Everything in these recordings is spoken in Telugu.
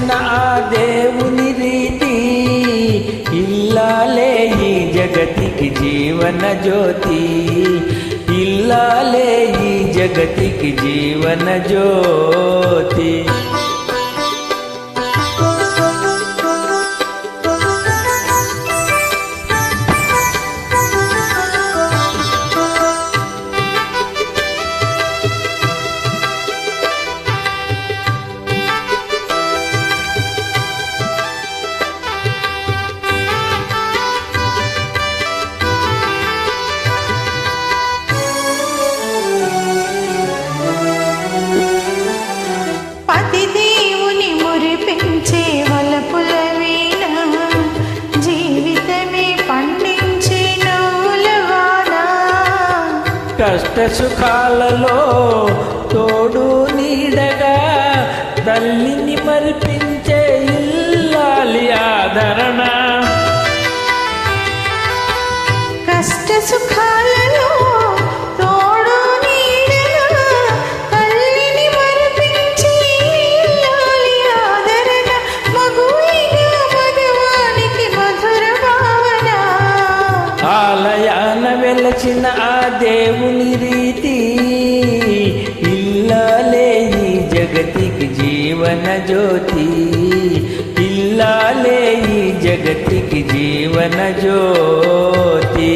వెలసిన ఆ దేవుని రీతి, ఇల్లాలే ఈ జగతికి జీవన జ్యోతి, ఇల్లాలే ఈ జగతికి జీవన జ్యోతి. కష్ట సుఖాలలో తోడు నీడగా తల్లిని మరిపించే ఇల్లాలి ఆదరణ. కష్ట సుఖాలలో తోడు నీడగా తల్లిని మరిపించే ఇల్లాలి ఆదరణ. మగువైన మగవానికి మధుర భావన, ఆలయాన వెలసిన ఆ దేవుని రీతి, ఇల్లాలే ఈ జగతికి జీవన జ్యోతి, ఇల్లాలే ఈ జగతికి జీవన జ్యోతి.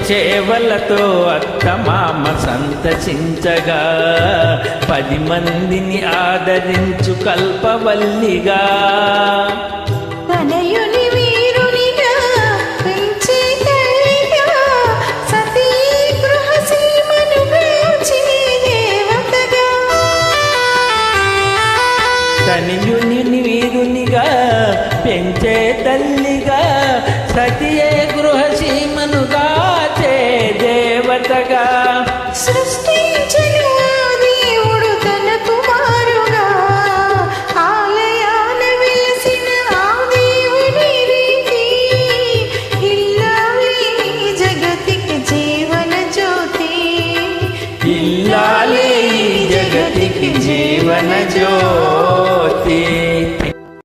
సేవలతో అత్తమామ సంతసించగా, 10 మందిని ఆదరించు కల్పవల్లిగా, తనయుని వీరునిగా పెంచే తల్లిగా, సతీ గృహ సీమను బ్రోచే దేవతగా. తనయుని వీరునిగా పెంచే తల్లిగా, సతియే గృహ సీమనుగా దేవతగా. సృష్టించిన దేవుడు తన కుమారుగా, ఆలయాన వెలసిన ఆ దేవుని రీతి, ఇల్లాలి జగతికి జీవన జ్యోతి, ఇల్లాలి జగతికి జీవన జ్యోతి.